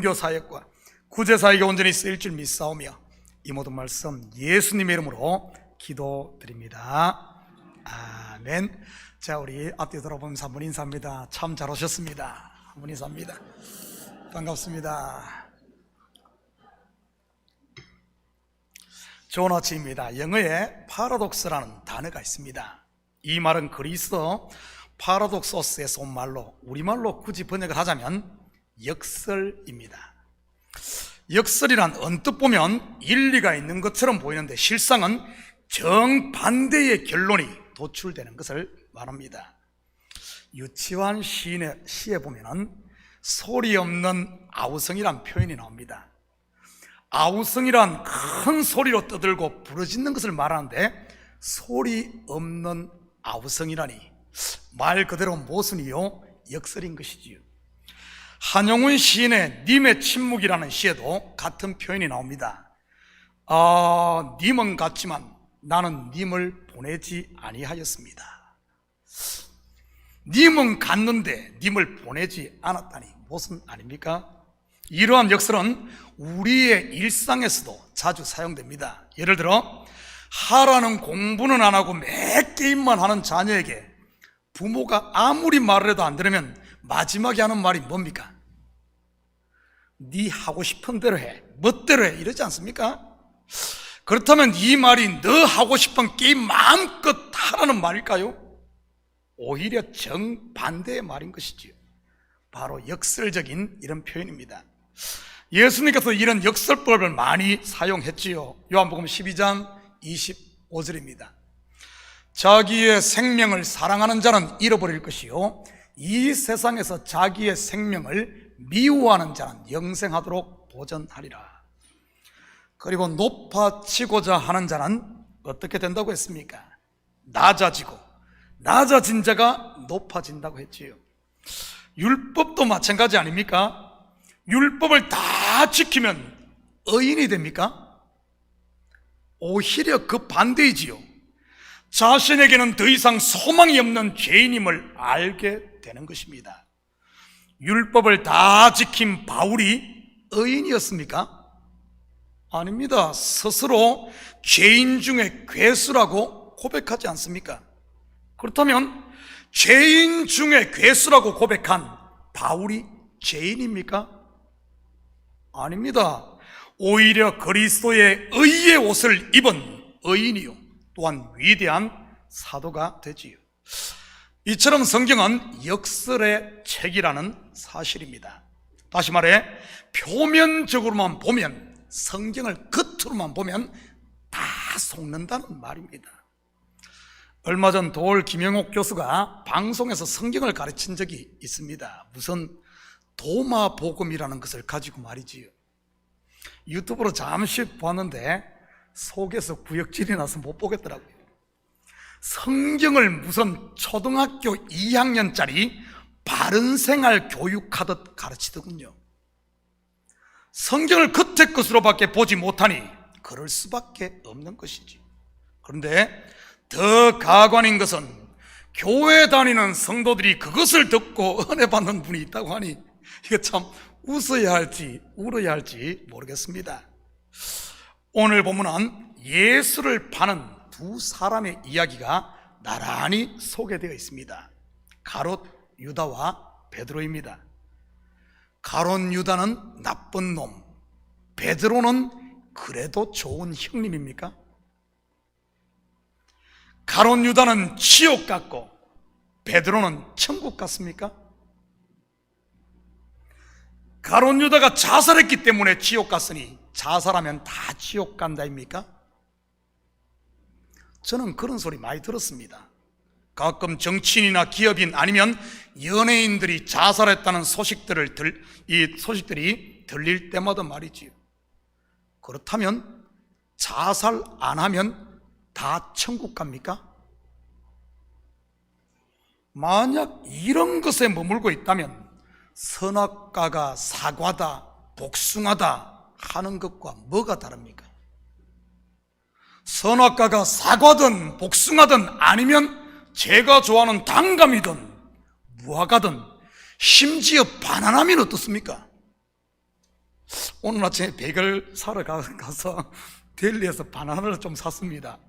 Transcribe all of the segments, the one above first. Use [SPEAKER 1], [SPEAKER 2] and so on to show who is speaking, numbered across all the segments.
[SPEAKER 1] 선교사역과 구제사역에 온전히 쓰일 줄 믿사오며 이 모든 말씀 예수님의 이름으로 기도드립니다. 아멘. 자, 우리 앞뒤 돌아보면서 한번 인사합니다. 참 잘 오셨습니다. 한번 인사합니다. 반갑습니다. 좋은 아침입니다. 영어에 파라독스라는 단어가 있습니다. 이 말은 그리스어 파라독소스에서 온 말로 우리말로 굳이 번역을 하자면 역설입니다. 역설이란 언뜻 보면 일리가 있는 것처럼 보이는데 실상은 정반대의 결론이 도출되는 것을 말합니다. 유치환 시인의 시에 보면은 소리 없는 아우성이란 표현이 나옵니다. 아우성이란 큰 소리로 떠들고 부르짖는 것을 말하는데 소리 없는 아우성이라니 말 그대로 모순이요 역설인 것이지요. 한용운 시인의 님의 침묵이라는 시에도 같은 표현이 나옵니다. 님은 갔지만 나는 님을 보내지 아니하였습니다. 님은 갔는데 님을 보내지 않았다니 무슨 아닙니까? 이러한 역설은 우리의 일상에서도 자주 사용됩니다. 예를 들어 하라는 공부는 안 하고 매 게임만 하는 자녀에게 부모가 아무리 말을 해도 안 들으면 마지막에 하는 말이 뭡니까? 네 하고 싶은 대로 해, 멋대로 해, 이러지 않습니까? 그렇다면 이 말이 너 하고 싶은 게임 마음껏 하라는 말일까요? 오히려 정반대의 말인 것이지요. 바로 역설적인 이런 표현입니다. 예수님께서 이런 역설법을 많이 사용했지요. 요한복음 12장 25절입니다. 자기의 생명을 사랑하는 자는 잃어버릴 것이요 이 세상에서 자기의 생명을 미워하는 자는 영생하도록 보전하리라. 그리고 높아지고자 하는 자는 어떻게 된다고 했습니까? 낮아지고 낮아진 자가 높아진다고 했지요. 율법도 마찬가지 아닙니까? 율법을 다 지키면 의인이 됩니까? 오히려 그 반대이지요. 자신에게는 더 이상 소망이 없는 죄인임을 알게 되는 것입니다. 율법을 다 지킨 바울이 의인이었습니까? 아닙니다. 스스로 죄인 중에 괴수라고 고백하지 않습니까? 그렇다면 죄인 중에 괴수라고 고백한 바울이 죄인입니까? 아닙니다. 오히려 그리스도의 의의 옷을 입은 의인이요 또한 위대한 사도가 되지요. 이처럼 성경은 역설의 책이라는 사실입니다. 다시 말해 표면적으로만 보면, 성경을 겉으로만 보면 다 속는다는 말입니다. 얼마 전 도올 김영옥 교수가 방송에서 성경을 가르친 적이 있습니다. 무슨 도마복음이라는 것을 가지고 말이지요. 유튜브로 잠시 보았는데 속에서 구역질이 나서 못 보겠더라고요. 성경을 무슨 초등학교 2학년짜리 바른생활 교육하듯 가르치더군요. 성경을 겉의 것으로밖에 보지 못하니 그럴 수밖에 없는 것이지. 그런데 더 가관인 것은 교회 다니는 성도들이 그것을 듣고 은혜 받는 분이 있다고 하니 이거 참 웃어야 할지 울어야 할지 모르겠습니다. 오늘 본문은 예수를 파는 두 사람의 이야기가 나란히 소개되어 있습니다. 가롯 유다와 베드로입니다. 가롯 유다는 나쁜 놈, 베드로는 그래도 좋은 형님입니까? 가롯 유다는 지옥 같고 베드로는 천국 같습니까? 가롯 유다가 자살했기 때문에 지옥 갔으니 자살하면 다 지옥 간다입니까? 저는 그런 소리 많이 들었습니다. 가끔 정치인이나 기업인 아니면 연예인들이 자살했다는 소식들이 들릴 때마다 말이지요. 그렇다면 자살 안 하면 다 천국 갑니까? 만약 이런 것에 머물고 있다면 선악과가 사과다, 복숭아다 하는 것과 뭐가 다릅니까? 선악과가 사과든 복숭아든 아니면 제가 좋아하는 단감이든 무화과든 심지어 바나나면 어떻습니까? 오늘 아침에 베이글 사러 가서 델리에서 바나나를 좀 샀습니다.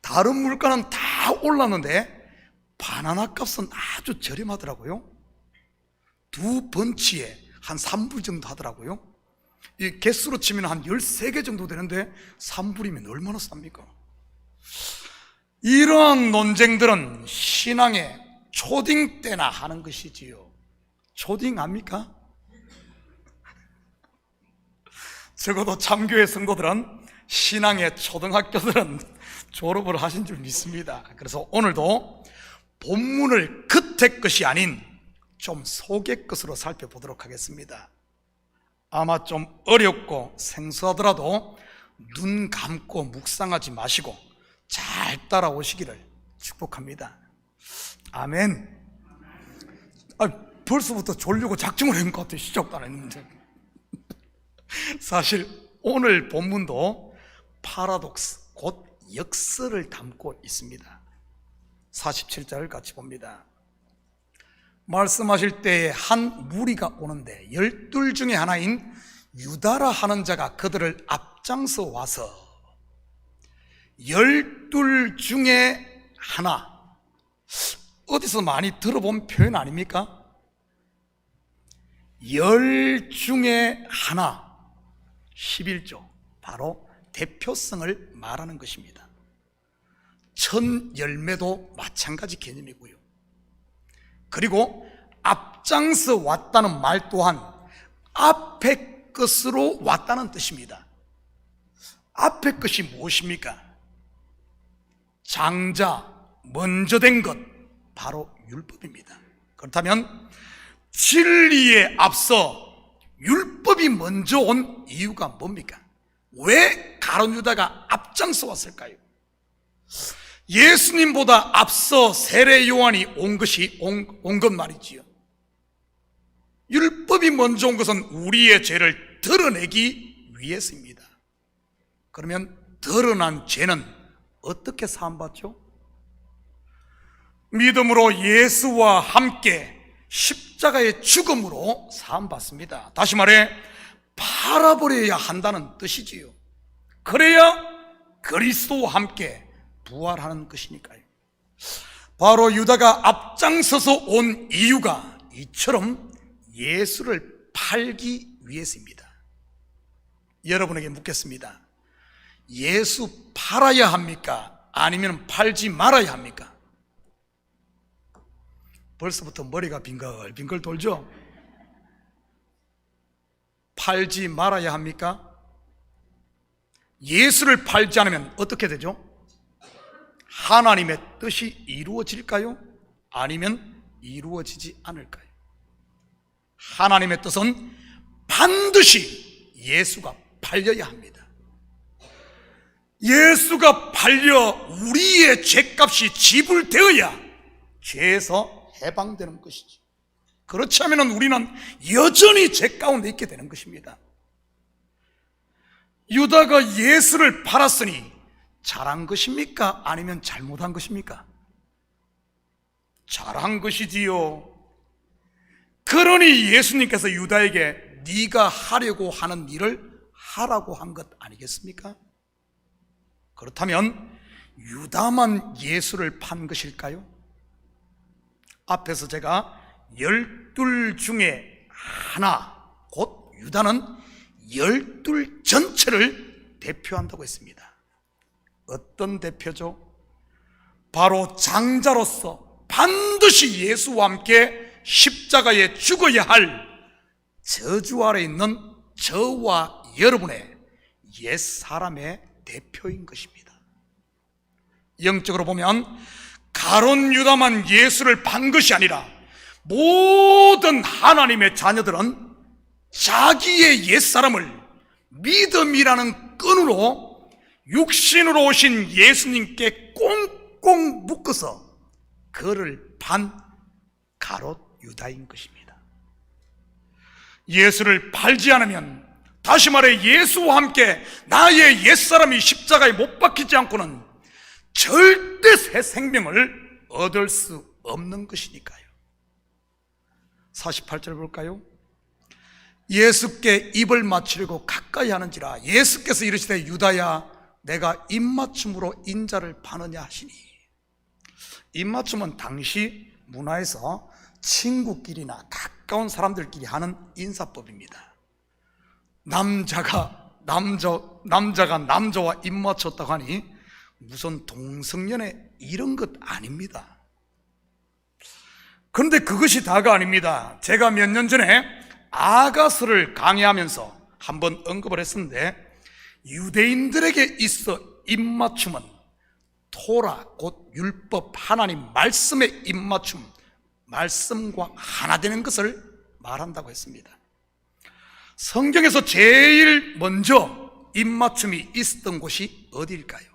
[SPEAKER 1] 다른 물가는 다 올랐는데 바나나 값은 아주 저렴하더라고요. 두 번치에 한 3불 정도 하더라고요. 이 개수로 치면 한 13개 정도 되는데 3불이면 얼마나 쌉니까? 이러한 논쟁들은 신앙의 초딩 때나 하는 것이지요. 초딩 압니까? 적어도 참교회 성도들은 신앙의 초등학교들은 졸업을 하신 줄 믿습니다. 그래서 오늘도 본문을 겉의 것이 아닌 좀 속의 것으로 살펴보도록 하겠습니다. 아마 좀 어렵고 생소하더라도 눈 감고 묵상하지 마시고 잘 따라오시기를 축복합니다. 아멘. 벌써부터 졸려고 작정을 한 것 같아요. 시작도 안 했는데. 사실 오늘 본문도 파라독스, 곧 역설을 담고 있습니다. 47절을 같이 봅니다. 말씀하실 때에 한 무리가 오는데 12 중에 하나인 유다라 하는 자가 그들을 앞장서 와서 12 중에 하나, 어디서 많이 들어본 표현 아닙니까? 10 중에 하나, 11조, 바로 대표성을 말하는 것입니다. 천 열매도 마찬가지 개념이고요. 그리고 앞장서 왔다는 말 또한 앞의 것으로 왔다는 뜻입니다. 앞의 것이 무엇입니까? 장자, 먼저 된 것, 바로 율법입니다. 그렇다면 진리에 앞서 율법이 먼저 온 이유가 뭡니까? 왜 가룟 유다가 앞장서 왔을까요? 예수님보다 앞서 세례 요한이 온 것 말이지요. 율법이 먼저 온 것은 우리의 죄를 드러내기 위해서입니다. 그러면 드러난 죄는 어떻게 사함받죠? 믿음으로 예수와 함께 십자가의 죽음으로 사함받습니다. 다시 말해 팔아버려야 한다는 뜻이지요. 그래야 그리스도와 함께 부활하는 것이니까요. 바로 유다가 앞장서서 온 이유가 이처럼 예수를 팔기 위해서입니다. 여러분에게 묻겠습니다. 예수 팔아야 합니까? 아니면 팔지 말아야 합니까? 벌써부터 머리가 빙글빙글 돌죠? 팔지 말아야 합니까? 예수를 팔지 않으면 어떻게 되죠? 하나님의 뜻이 이루어질까요? 아니면 이루어지지 않을까요? 하나님의 뜻은 반드시 예수가 팔려야 합니다. 예수가 팔려 우리의 죄값이 지불되어야 죄에서 해방되는 것이죠. 그렇지 않으면 우리는 여전히 죄 가운데 있게 되는 것입니다. 유다가 예수를 팔았으니 잘한 것입니까? 아니면 잘못한 것입니까? 잘한 것이지요. 그러니 예수님께서 유다에게 네가 하려고 하는 일을 하라고 한 것 아니겠습니까? 그렇다면 유다만 예수를 판 것일까요? 앞에서 제가 12 중에 하나, 곧 유다는 12 전체를 대표한다고 했습니다. 어떤 대표죠? 바로 장자로서 반드시 예수와 함께 십자가에 죽어야 할 저주 아래 있는 저와 여러분의 옛사람의 대표인 것입니다. 영적으로 보면 가룟 유다만 예수를 판 것이 아니라 모든 하나님의 자녀들은 자기의 옛사람을 믿음이라는 끈으로 육신으로 오신 예수님께 꽁꽁 묶어서 그를 판 가롯 유다인 것입니다. 예수를 팔지 않으면, 다시 말해 예수와 함께 나의 옛사람이 십자가에 못 박히지 않고는 절대 새 생명을 얻을 수 없는 것이니까요. 48절 볼까요? 예수께 입을 맞추려고 가까이 하는지라 예수께서 이르시되 유다야 내가 입맞춤으로 인자를 파느냐 하시니. 입맞춤은 당시 문화에서 친구끼리나 가까운 사람들끼리 하는 인사법입니다. 남자가 남자와 입맞췄다고 하니 무슨 동성연애 이런 것 아닙니다. 그런데 그것이 다가 아닙니다. 제가 몇 년 전에 아가서를 강의하면서 한번 언급을 했었는데, 유대인들에게 있어 입맞춤은 토라 곧 율법 하나님 말씀의 입맞춤, 말씀과 하나 되는 것을 말한다고 했습니다. 성경에서 제일 먼저 입맞춤이 있었던 곳이 어디일까요?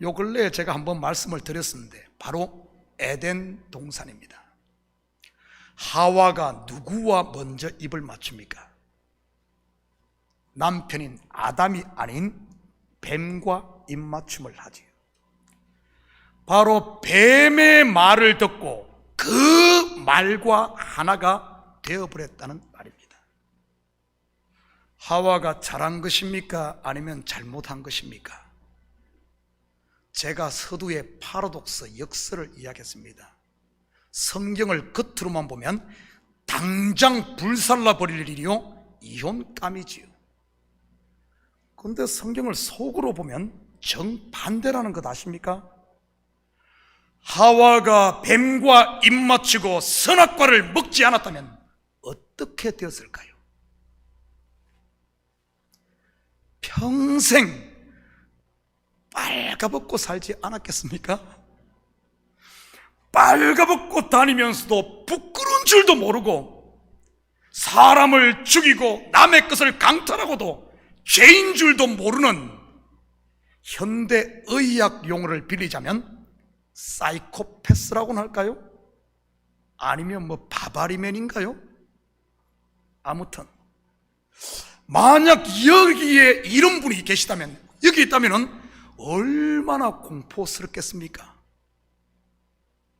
[SPEAKER 1] 요 근래에 제가 한번 말씀을 드렸었는데 바로 에덴 동산입니다. 하와가 누구와 먼저 입을 맞춥니까? 남편인 아담이 아닌 뱀과 입맞춤을 하지요. 바로 뱀의 말을 듣고 그 말과 하나가 되어버렸다는 말입니다. 하와가 잘한 것입니까? 아니면 잘못한 것입니까? 제가 서두에 파라독스 역설을 이야기했습니다. 성경을 겉으로만 보면 당장 불살라 버릴 일이요 이혼감이지요. 그런데 성경을 속으로 보면 정반대라는 것 아십니까? 하와가 뱀과 입맞추고 선악과를 먹지 않았다면 어떻게 되었을까요? 평생 빨가벗고 살지 않았겠습니까? 빨가벗고 다니면서도 부끄러운 줄도 모르고 사람을 죽이고 남의 것을 강탈하고도 죄인 줄도 모르는, 현대의학 용어를 빌리자면 사이코패스라고는 할까요? 아니면 바바리맨인가요? 아무튼 만약 여기에 이런 분이 계시다면, 여기 있다면 얼마나 공포스럽겠습니까?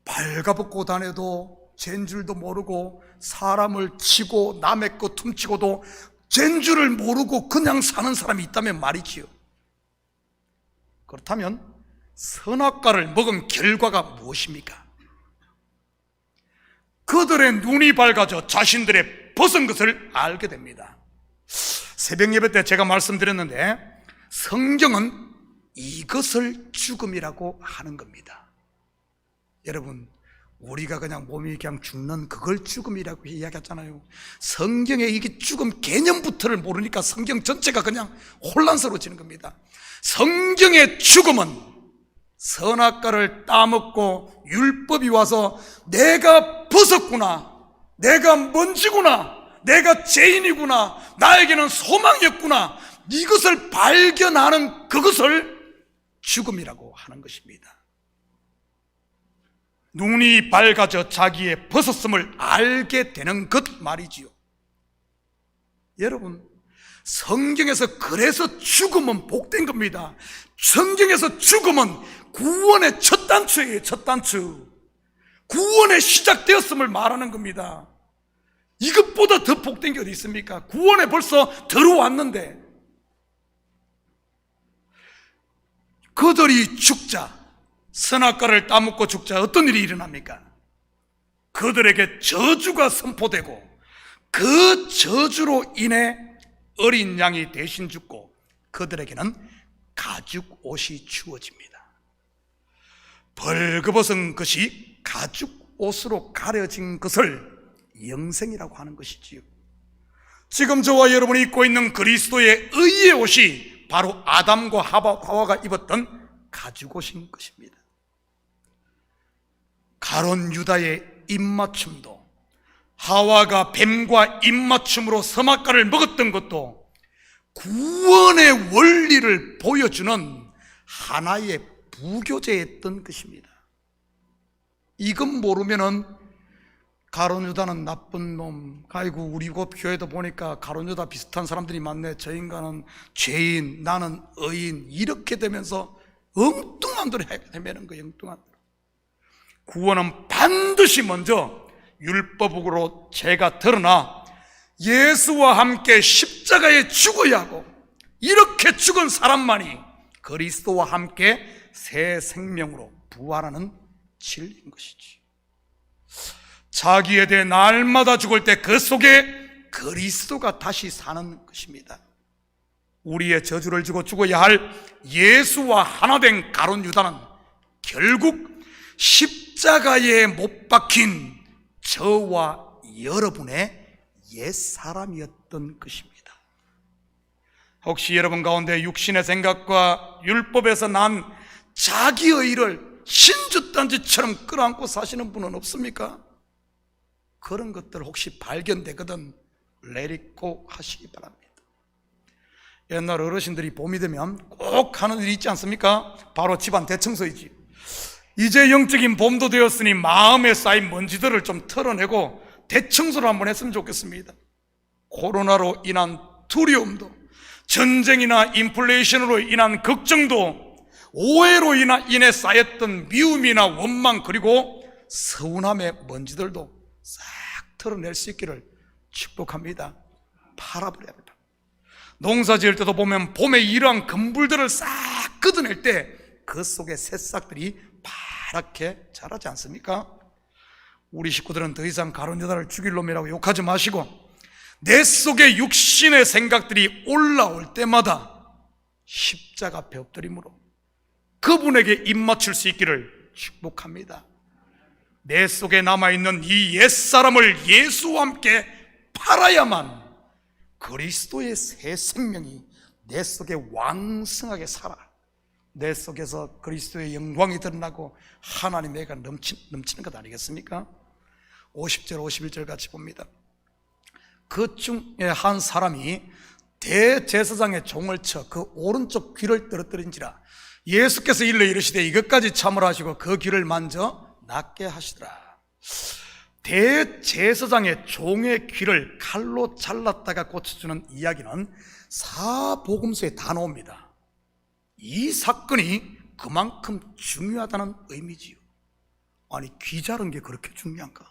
[SPEAKER 1] 발가벗고 다녀도 죄인 줄도 모르고 사람을 치고 남의 것 훔치고도 죄인 줄을 모르고 그냥 사는 사람이 있다면 말이지요. 그렇다면 선악과를 먹은 결과가 무엇입니까? 그들의 눈이 밝아져 자신들의 벗은 것을 알게 됩니다. 새벽 예배 때 제가 말씀드렸는데 성경은 이것을 죽음이라고 하는 겁니다. 여러분, 우리가 그냥 몸이 그냥 죽는 그걸 죽음이라고 이야기하잖아요. 성경에 이게 죽음 개념부터를 모르니까 성경 전체가 그냥 혼란스러워지는 겁니다. 성경의 죽음은 선악과를 따먹고 율법이 와서 내가 벗었구나, 내가 먼지구나, 내가 죄인이구나, 나에게는 소망이 없구나, 이것을 발견하는 그것을 죽음이라고 하는 것입니다. 눈이 밝아져 자기의 벗었음을 알게 되는 것 말이지요. 여러분, 성경에서 그래서 죽음은 복된 겁니다. 성경에서 죽음은 구원의 첫 단추예요. 첫 단추. 구원의 시작되었음을 말하는 겁니다. 이것보다 더 복된 게 어디 있습니까? 구원에 벌써 들어왔는데 그들이 죽자, 선악과를 따먹고 죽자 어떤 일이 일어납니까? 그들에게 저주가 선포되고 그 저주로 인해 어린 양이 대신 죽고 그들에게는 가죽 옷이 주어집니다. 벌거벗은 것이 가죽 옷으로 가려진 것을 영생이라고 하는 것이지요. 지금 저와 여러분이 입고 있는 그리스도의 의의 옷이 바로 아담과 하와가 입었던 가죽 옷인 것입니다. 가론 유다의 입맞춤도, 하와가 뱀과 입맞춤으로 선악과를 먹었던 것도 구원의 원리를 보여주는 하나의 부교제였던 것입니다. 이건 모르면은 가론 유다는 나쁜 놈, 아이고 우리 곧 교회도 보니까 가론 유다 비슷한 사람들이 많네, 저 인간은 죄인, 나는 의인, 이렇게 되면서 엉뚱한 대로 헤매는 거예요. 엉뚱한 대로. 구원은 반드시 먼저 율법으로 죄가 드러나 예수와 함께 십자가에 죽어야 하고, 이렇게 죽은 사람만이 그리스도와 함께 새 생명으로 부활하는 진리인 것이지. 자기에 대해 날마다 죽을 때 그 속에 그리스도가 다시 사는 것입니다. 우리의 저주를 지고 죽어야 할 예수와 하나 된 가룟 유다는 결국 십자가에 못 박힌 저와 여러분의 옛사람이었던 것입니다. 혹시 여러분 가운데 육신의 생각과 율법에서 난 자기의 일을 신주단지처럼 끌어안고 사시는 분은 없습니까? 그런 것들 혹시 발견되거든 let it go 하시기 바랍니다. 옛날 어르신들이 봄이 되면 꼭 하는 일이 있지 않습니까? 바로 집안 대청소이지. 이제 영적인 봄도 되었으니 마음에 쌓인 먼지들을 좀 털어내고 대청소를 한번 했으면 좋겠습니다. 코로나로 인한 두려움도, 전쟁이나 인플레이션으로 인한 걱정도, 오해로 인해 쌓였던 미움이나 원망, 그리고 서운함의 먼지들도 싹 털어낼 수 있기를 축복합니다. 팔아버려야 합니다. 농사 지을 때도 보면 봄에 이러한 금불들을 싹 걷어낼 때 그 속에 새싹들이 파랗게 자라지 않습니까? 우리 식구들은 더 이상 가룟 유다를 죽일 놈이라고 욕하지 마시고, 내 속에 육신의 생각들이 올라올 때마다 십자가 앞에 엎드림으로 그분에게 입맞출 수 있기를 축복합니다. 내 속에 남아있는 이 옛사람을 예수와 함께 팔아야만 그리스도의 새 생명이 내 속에 왕성하게 살아 내 속에서 그리스도의 영광이 드러나고 하나님의 애가 넘치는 것 아니겠습니까? 50절 51절 같이 봅니다. 그 중에 한 사람이 대제사장의 종을 쳐 그 오른쪽 귀를 떨어뜨린지라. 예수께서 일러 이르시되 이것까지 참으라 하시고 그 귀를 만져 낫게 하시더라. 대제사장의 종의 귀를 칼로 잘랐다가 고쳐주는 이야기는 사복음서에 다 나옵니다. 이 사건이 그만큼 중요하다는 의미지요. 아니, 귀 자른 게 그렇게 중요한가?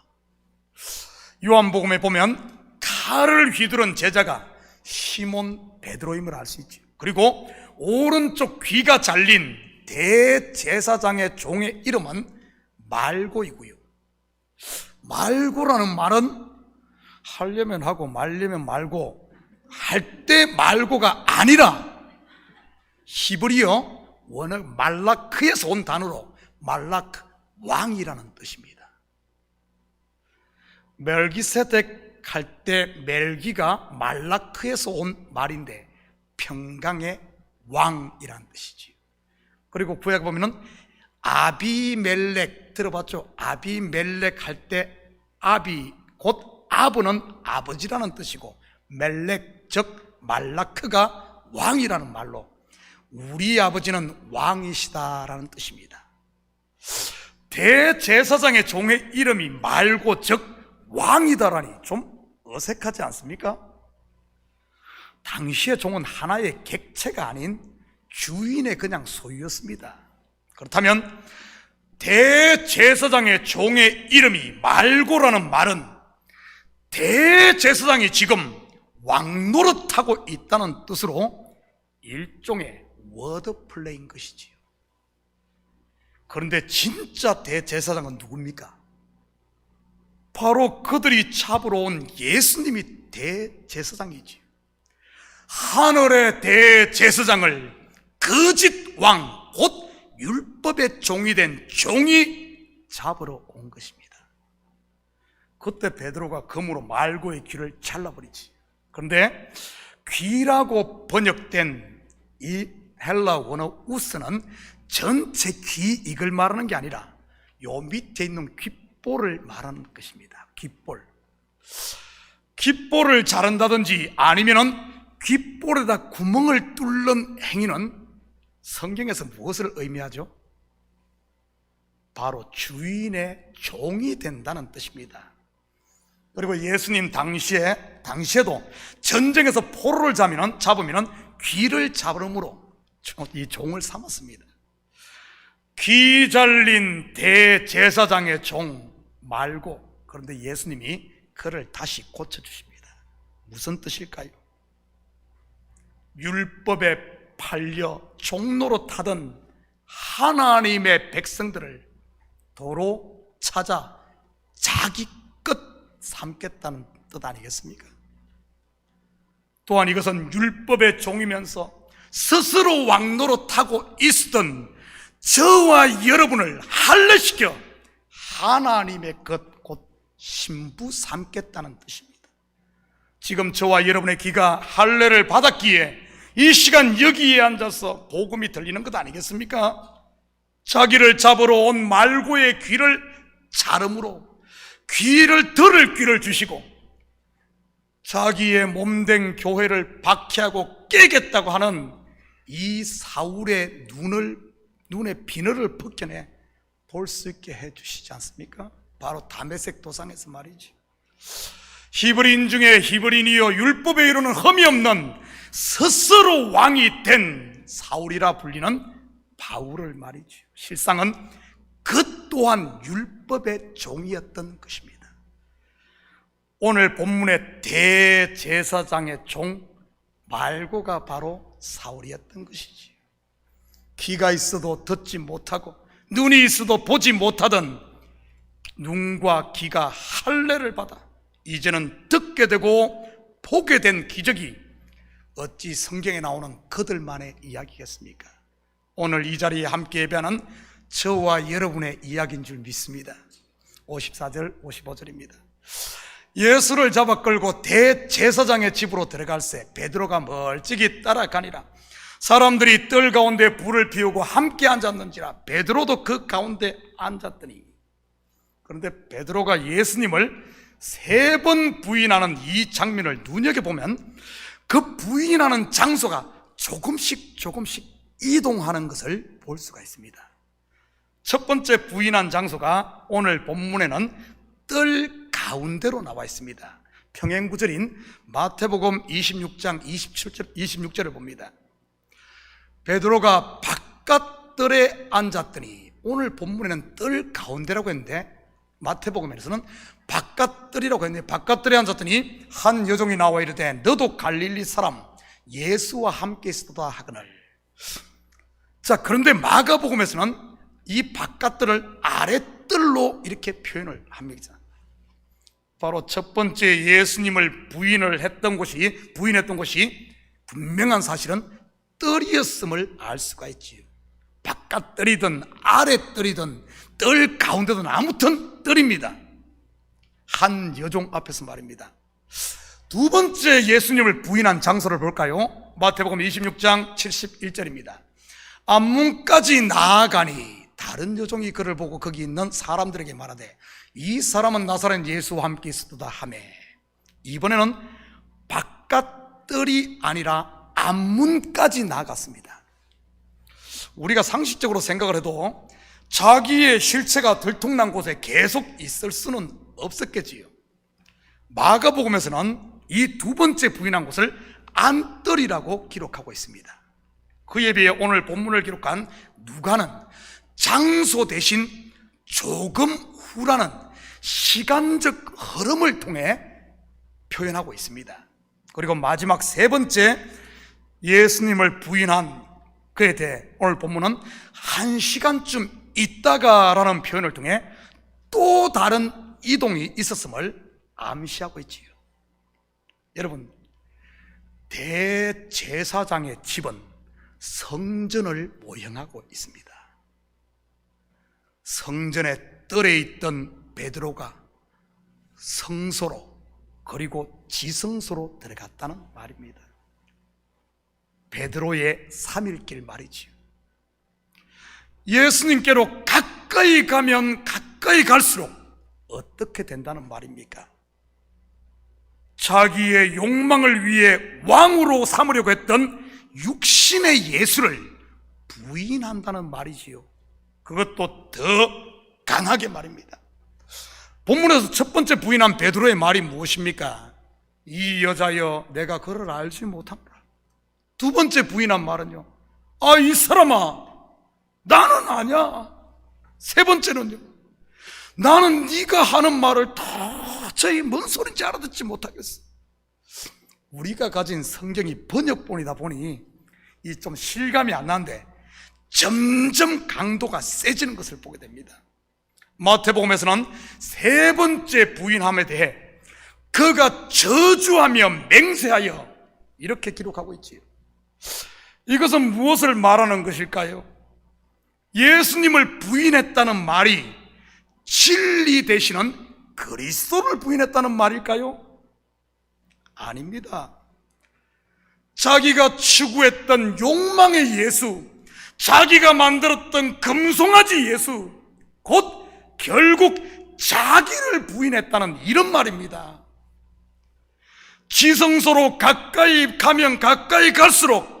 [SPEAKER 1] 요한복음에 보면 칼을 휘두른 제자가 시몬 베드로임을 알 수 있죠. 그리고 오른쪽 귀가 잘린 대제사장의 종의 이름은 말고이고요. 말고라는 말은 하려면 하고 말려면 말고, 할 때 말고가 아니라 히브리어 원어 말라크에서 온 단어로 말라크, 왕이라는 뜻입니다. 멜기세덱 할 때 멜기가 말라크에서 온 말인데 평강의 왕이라는 뜻이지. 그리고 구약에 보면은 아비멜렉 들어봤죠? 아비멜렉 할 때 아비 곧 아브는 아버지라는 뜻이고, 멜렉 즉 말라크가 왕이라는 말로 우리 아버지는 왕이시다라는 뜻입니다. 대제사장의 종의 이름이 말고 즉 왕이다라니 좀 어색하지 않습니까? 당시의 종은 하나의 객체가 아닌 주인의 그냥 소유였습니다. 그렇다면 대제사장의 종의 이름이 말고라는 말은 대제사장이 지금 왕노릇하고 있다는 뜻으로 일종의 워드플레이인 것이지요. 그런데 진짜 대제사장은 누굽니까? 바로 그들이 잡으러 온 예수님이 대제사장이지요. 하늘의 대제사장을 거짓 왕, 곧 율법의 종이 된 종이 잡으러 온 것입니다. 그때 베드로가 검으로 말고의 귀를 잘라버리지. 그런데 귀라고 번역된 이 헬라 원어 우스는 전체 귀 이걸 말하는 게 아니라 요 밑에 있는 귓볼을 말하는 것입니다. 귓볼. 귓볼을 자른다든지 아니면은 귓볼에다 구멍을 뚫는 행위는 성경에서 무엇을 의미하죠? 바로 주인의 종이 된다는 뜻입니다. 그리고 예수님 당시에도 전쟁에서 포로를 잡으면 귀를 잡으므로 이 종을 삼았습니다. 귀 잘린 대제사장의 종 말고, 그런데 예수님이 그를 다시 고쳐주십니다. 무슨 뜻일까요? 율법에 팔려 종로로 타던 하나님의 백성들을 도로 찾아 자기 것 삼겠다는 뜻 아니겠습니까? 또한 이것은 율법의 종이면서 스스로 왕노로 타고 있었던 저와 여러분을 할례시켜 하나님의 것 곧 신부 삼겠다는 뜻입니다. 지금 저와 여러분의 귀가 할례를 받았기에 이 시간 여기에 앉아서 복음이 들리는 것 아니겠습니까? 자기를 잡으러 온 말고의 귀를 자름으로 귀를 들을 귀를 주시고 자기의 몸된 교회를 박해하고 깨겠다고 하는 이 사울의 눈에 비늘을 벗겨내 볼 수 있게 해주시지 않습니까? 바로 다메섹 도상에서 말이지. 히브리인 중에 히브리인이요 율법에 이루는 흠이 없는 스스로 왕이 된 사울이라 불리는 바울을 말이지. 실상은 그 또한 율법의 종이었던 것입니다. 오늘 본문의 대제사장의 종 말고가 바로 사울이었던 것이지. 귀가 있어도 듣지 못하고 눈이 있어도 보지 못하던 눈과 귀가 할례를 받아 이제는 듣게 되고 보게 된 기적이 어찌 성경에 나오는 그들만의 이야기겠습니까? 오늘 이 자리에 함께 예배하는 저와 여러분의 이야기인 줄 믿습니다. 54절 55절입니다. 예수를 잡아 끌고 대제사장의 집으로 들어갈새 베드로가 멀찍이 따라가니라. 사람들이 뜰 가운데 불을 피우고 함께 앉았는지라 베드로도 그 가운데 앉았더니. 그런데 베드로가 예수님을 3번 부인하는 이 장면을 눈여겨보면 그 부인하는 장소가 조금씩 이동하는 것을 볼 수가 있습니다. 첫 번째 부인한 장소가 오늘 본문에는 뜰 가운데로 나와 있습니다. 평행구절인 마태복음 26장 26절을 봅니다. 베드로가 바깥뜰에 앉았더니, 오늘 본문에는 뜰 가운데라고 했는데 마태복음에서는 바깥뜰이라고 했는데, 바깥뜰에 앉았더니 한 여종이 나와 이르되 너도 갈릴리 사람 예수와 함께 있었다 하거늘. 자, 그런데 마가복음에서는 이 바깥뜰을 아랫뜰로 이렇게 표현을 합니다. 바로 첫 번째 예수님을 부인했던 곳이 분명한 사실은 뜰이었음을 알 수가 있지요. 바깥뜰이든 아랫뜰이든 뜰 가운데든 아무튼 뜰입니다. 한 여종 앞에서 말입니다. 두 번째 예수님을 부인한 장소를 볼까요? 마태복음 26장 71절입니다. 앞문까지 나아가니 다른 여종이 그를 보고 거기 있는 사람들에게 말하되 이 사람은 나사렛 예수와 함께 있었다 하매, 이번에는 바깥뜰이 아니라 앞문까지 나아갔습니다. 우리가 상식적으로 생각을 해도 자기의 실체가 들통난 곳에 계속 있을 수는 없었겠지요. 마가복음에서는 이 두 번째 부인한 곳을 안뜰이라고 기록하고 있습니다. 그에 비해 오늘 본문을 기록한 누가는 장소 대신 조금 후라는 시간적 흐름을 통해 표현하고 있습니다. 그리고 마지막 세 번째 예수님을 부인한 그에 대해 오늘 본문은 1시간쯤 있다가라는 표현을 통해 또 다른 이동이 있었음을 암시하고 있지요. 여러분, 대제사장의 집은 성전을 모형하고 있습니다. 성전의 뜰에 있던 베드로가 성소로 그리고 지성소로 들어갔다는 말입니다. 베드로의 3일길 말이지요. 예수님께로 가까이 가면 가까이 갈수록 어떻게 된다는 말입니까? 자기의 욕망을 위해 왕으로 삼으려고 했던 육신의 예수를 부인한다는 말이지요. 그것도 더 강하게 말입니다. 본문에서 첫 번째 부인한 베드로의 말이 무엇입니까? 이 여자여 내가 그를 알지 못한다. 두 번째 부인한 말은요, 이 사람아 나는 아니야. 세 번째는요, 나는 네가 하는 말을 도저히 뭔 소린지 알아듣지 못하겠어. 우리가 가진 성경이 번역본이다 보니 이 좀 실감이 안 나는데 점점 강도가 세지는 것을 보게 됩니다. 마태복음에서는 세 번째 부인함에 대해 그가 저주하며 맹세하여 이렇게 기록하고 있지요. 이것은 무엇을 말하는 것일까요? 예수님을 부인했다는 말이 진리 되시는 그리스도를 부인했다는 말일까요? 아닙니다. 자기가 추구했던 욕망의 예수, 자기가 만들었던 금송아지 예수, 곧 결국 자기를 부인했다는 이런 말입니다. 지성소로 가까이 가면 가까이 갈수록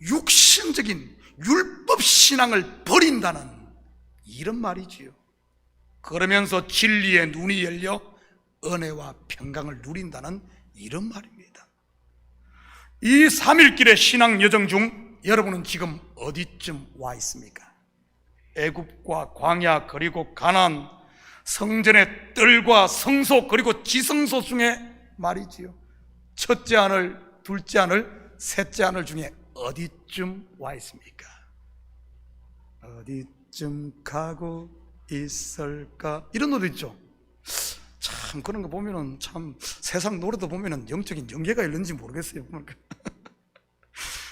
[SPEAKER 1] 육신적인 율법 신앙을 버린다는 이런 말이지요. 그러면서 진리의 눈이 열려 은혜와 평강을 누린다는 이런 말입니다. 이 3일길의 신앙 여정 중 여러분은 지금 어디쯤 와 있습니까? 애굽과 광야 그리고 가나안, 성전의 뜰과 성소 그리고 지성소 중에 말이지요. 첫째 하늘, 둘째 하늘, 셋째 하늘 중에 어디쯤 와 있습니까? 어디쯤 가고 있을까? 이런 노래 있죠. 참 그런 거 보면은 참 세상 노래도 보면은 영적인 연계가 있는지 모르겠어요.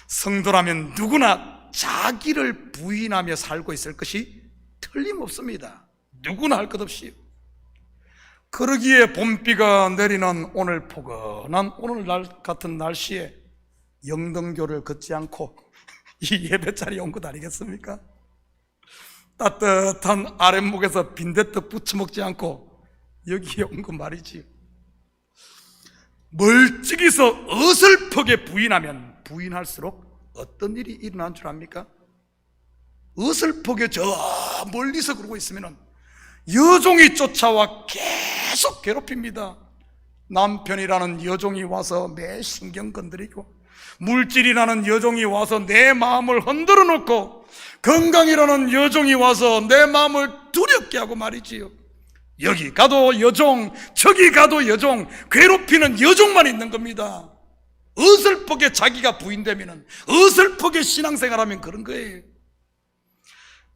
[SPEAKER 1] 성도라면 누구나 자기를 부인하며 살고 있을 것이 틀림없습니다. 누구나 할 것 없이. 그러기에 봄비가 내리는 오늘 포근한 오늘날 같은 날씨에 영등교를 걷지 않고 이 예배 자리에 온 것 아니겠습니까? 따뜻한 아랫목에서 빈대떡 부쳐 먹지 않고 여기에 온 거 말이지요. 멀찍이서 어설프게 부인하면 부인할수록 어떤 일이 일어난 줄 압니까? 어설프게 저 멀리서 그러고 있으면 여종이 쫓아와 계속 괴롭힙니다. 남편이라는 여종이 와서 내 신경 건드리고, 물질이라는 여종이 와서 내 마음을 흔들어 놓고, 건강이라는 여종이 와서 내 마음을 두렵게 하고 말이지요. 여기 가도 여종, 저기 가도 여종, 괴롭히는 여종만 있는 겁니다. 어설프게 자기가 부인되면, 어설프게 신앙생활하면 그런 거예요.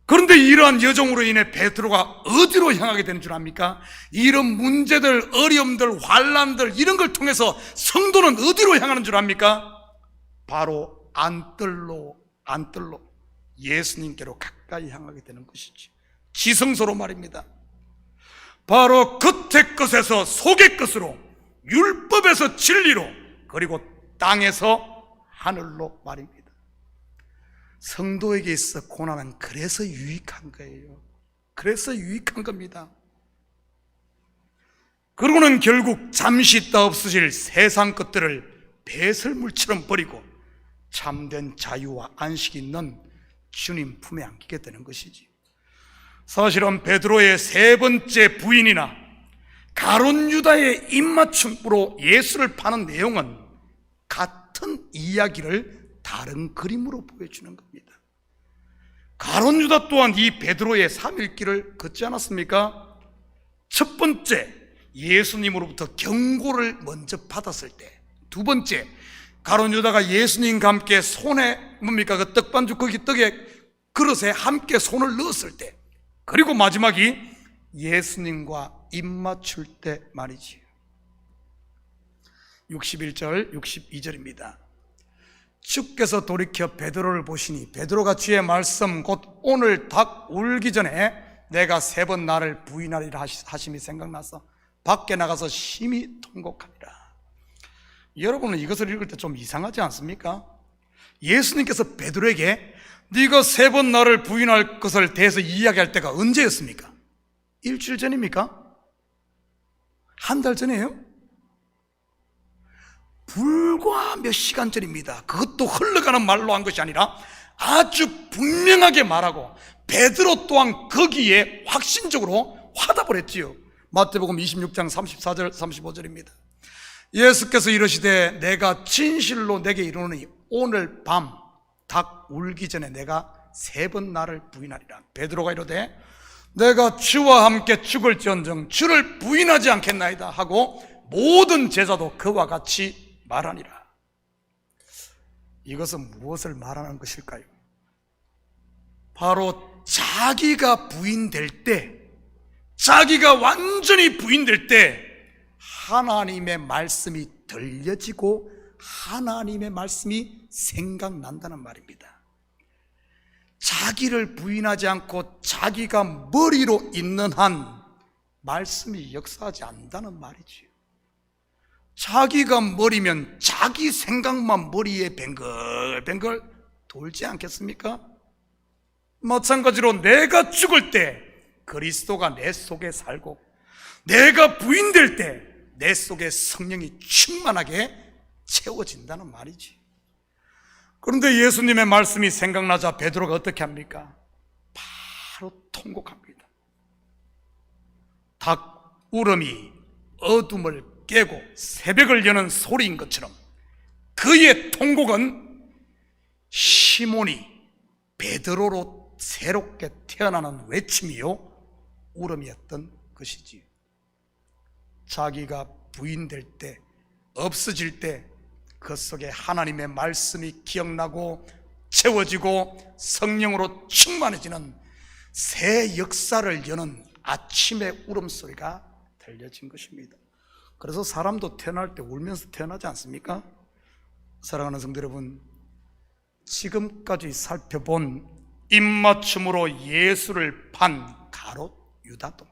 [SPEAKER 1] 그런데 이러한 여종으로 인해 베드로가 어디로 향하게 되는 줄 압니까? 이런 문제들, 어려움들, 환난들 이런 걸 통해서 성도는 어디로 향하는 줄 압니까? 바로 안뜰로 예수님께로 가까이 향하게 되는 것이지. 지성소로 말입니다. 바로 겉의 것에서 속의 것으로, 율법에서 진리로, 그리고 땅에서 하늘로 말입니다. 성도에게 있어 고난은 그래서 유익한 거예요. 그래서 유익한 겁니다. 그러고는 결국 잠시 있다 없어질 세상 것들을 배설물처럼 버리고 참된 자유와 안식이 있는 주님 품에 안기게 되는 것이지. 사실은 베드로의 세 번째 부인이나 가룟 유다의 입맞춤으로 예수를 파는 내용은 같은 이야기를 다른 그림으로 보여주는 겁니다. 가룟 유다 또한 이 베드로의 3일길을 걷지 않았습니까? 첫 번째, 예수님으로부터 경고를 먼저 받았을 때. 두 번째, 가룟 유다가 예수님과 함께 손에 뭡니까? 그 떡반죽 거기 떡에 그릇에 함께 손을 넣었을 때. 그리고 마지막이 예수님과 입맞출 때 말이지요. 61절, 62절입니다. 주께서 돌이켜 베드로를 보시니 베드로가 주의 말씀 곧 오늘 닭 울기 전에 내가 3번 나를 부인하리라 하심이 생각나서 밖에 나가서 심히 통곡하니라. 여러분은 이것을 읽을 때 좀 이상하지 않습니까? 예수님께서 베드로에게 네가 3번 나를 부인할 것을 대해서 이야기할 때가 언제였습니까? 일주일 전입니까? 한 달 전이에요? 불과 몇 시간 전입니다. 그것도 흘러가는 말로 한 것이 아니라 아주 분명하게 말하고 베드로 또한 거기에 확신적으로 화답을 했지요. 마태복음 26장 34절 35절입니다. 예수께서 이르시되 내가 진실로 내게 이르노니 오늘 밤 닭 울기 전에 내가 3번 나를 부인하리라. 베드로가 이르되 내가 주와 함께 죽을지언정 주를 부인하지 않겠나이다 하고 모든 제자도 그와 같이 말하니라. 이것은 무엇을 말하는 것일까요? 바로 자기가 부인될 때, 자기가 완전히 부인될 때 하나님의 말씀이 들려지고 하나님의 말씀이 생각난다는 말입니다. 자기를 부인하지 않고 자기가 머리로 있는 한 말씀이 역사하지 않는다는 말이지요. 자기가 머리면 자기 생각만 머리에 뱅글뱅글 돌지 않겠습니까? 마찬가지로 내가 죽을 때 그리스도가 내 속에 살고, 내가 부인될 때 내 속에 성령이 충만하게 채워진다는 말이지. 그런데 예수님의 말씀이 생각나자 베드로가 어떻게 합니까? 바로 통곡합니다. 닭 울음이 어둠을 깨고 새벽을 여는 소리인 것처럼 그의 통곡은 시몬이 베드로로 새롭게 태어나는 외침이요 울음이었던 것이지. 자기가 부인될 때, 없어질 때 그 속에 하나님의 말씀이 기억나고 채워지고 성령으로 충만해지는 새 역사를 여는 아침의 울음소리가 들려진 것입니다. 그래서 사람도 태어날 때 울면서 태어나지 않습니까? 사랑하는 성도 여러분, 지금까지 살펴본 입맞춤으로 예수를 판 가롯 유다도,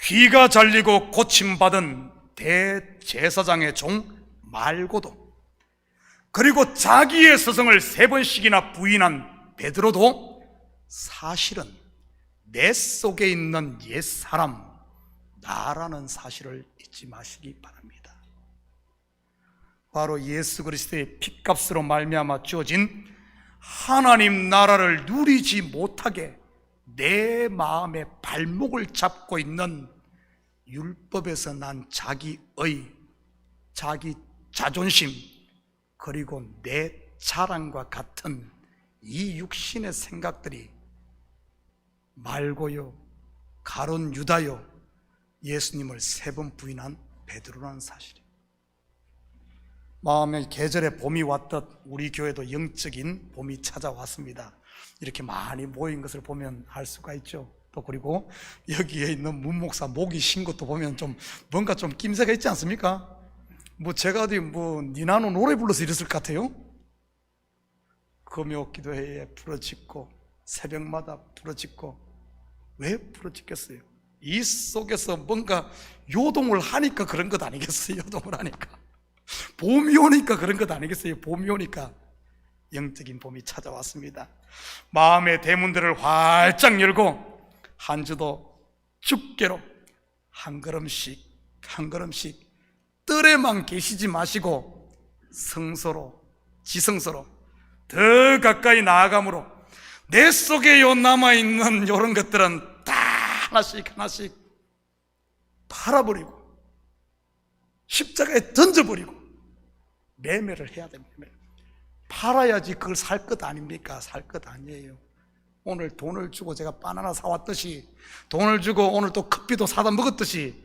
[SPEAKER 1] 귀가 잘리고 고침받은 대제사장의 종 말고도, 그리고 자기의 스승을 3번씩이나 부인한 베드로도 사실은 내 속에 있는 옛사람 나라는 사실을 잊지 마시기 바랍니다. 바로 예수 그리스도의 핏값으로 말미암아 주어진 하나님 나라를 누리지 못하게 내 마음의 발목을 잡고 있는 율법에서 난 자기의, 자기 자존심, 그리고 내 자랑과 같은 이 육신의 생각들이 말고요, 가론 유다요, 예수님을 3번 부인한 베드로라는 사실이에요. 마음의 계절에 봄이 왔듯 우리 교회도 영적인 봄이 찾아왔습니다. 이렇게 많이 모인 것을 보면 알 수가 있죠. 또 그리고 여기에 있는 문목사 목이 쉰 것도 보면 좀 뭔가 좀 낌새가 있지 않습니까? 제가 어디 니나노 노래 불러서 이랬을 것 같아요. 금요 기도회에 부르짖고 새벽마다 부르짖고, 왜 부르짖겠어요? 이 속에서 뭔가 요동을 하니까 그런 것 아니겠어요? 요동을 하니까, 봄이 오니까 그런 것 아니겠어요? 봄이 오니까 영적인 봄이 찾아왔습니다. 마음의 대문들을 활짝 열고 한 주도 죽게로 한 걸음씩 한 걸음씩 뜰에만 계시지 마시고 성소로, 지성소로 더 가까이 나아감으로 내 속에 남아있는 이런 것들은 다 하나씩 하나씩 팔아버리고 십자가에 던져버리고 매매를 해야 됩니다. 팔아야지 그걸 살 것 아닙니까? 살 것 아니에요. 오늘 돈을 주고 제가 바나나 사왔듯이, 돈을 주고 오늘 또 커피도 사다 먹었듯이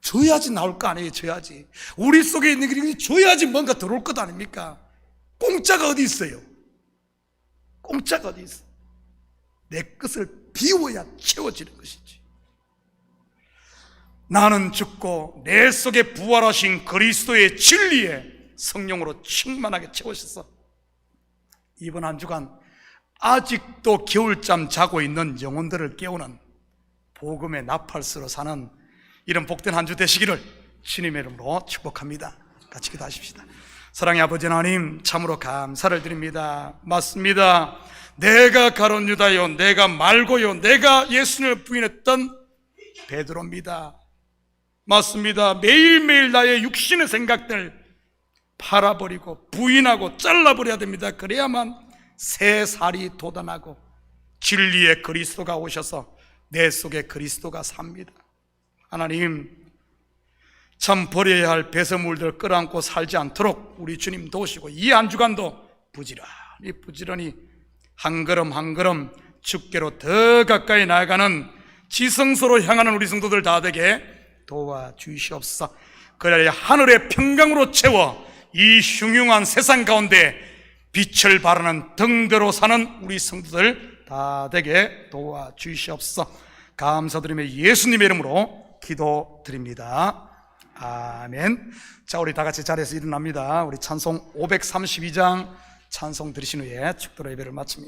[SPEAKER 1] 줘야지 나올 거 아니에요. 줘야지. 우리 속에 있는 게 줘야지 뭔가 들어올 것 아닙니까? 공짜가 어디 있어요? 공짜가 어디 있어? 내 것을 비워야 채워지는 것이지. 나는 죽고 내 속에 부활하신 그리스도의 진리에 성령으로 충만하게 채우셔서 이번 한 주간 아직도 겨울잠 자고 있는 영혼들을 깨우는 복음의 나팔수로 사는 이런 복된 한 주 되시기를 주님의 이름으로 축복합니다. 같이 기도하십시다. 사랑의 아버지 하나님, 참으로 감사를 드립니다. 맞습니다. 내가 가론 유다요, 내가 말고요, 내가 예수님을 부인했던 베드로입니다. 맞습니다. 매일매일 나의 육신의 생각들 팔아버리고 부인하고 잘라버려야 됩니다. 그래야만 새 살이 돋아나고 진리의 그리스도가 오셔서 내 속에 그리스도가 삽니다. 하나님, 참 버려야 할 배설물들 끌어안고 살지 않도록 우리 주님 도우시고 이 한 주간도 부지런히 한 걸음 한 걸음 주께로 더 가까이 나아가는 지성소로 향하는 우리 성도들 다 되게 도와주시옵소서. 그래야 하늘의 평강으로 채워 이 흉흉한 세상 가운데 빛을 발하는 등대로 사는 우리 성도들 다 되게 도와주시옵소서. 감사드리며 예수님의 이름으로 기도드립니다. 아멘. 자, 우리 다 같이 자리에서 일어납니다. 우리 찬송 532장 찬송 들으신 후에 축도로 예배를 마칩니다.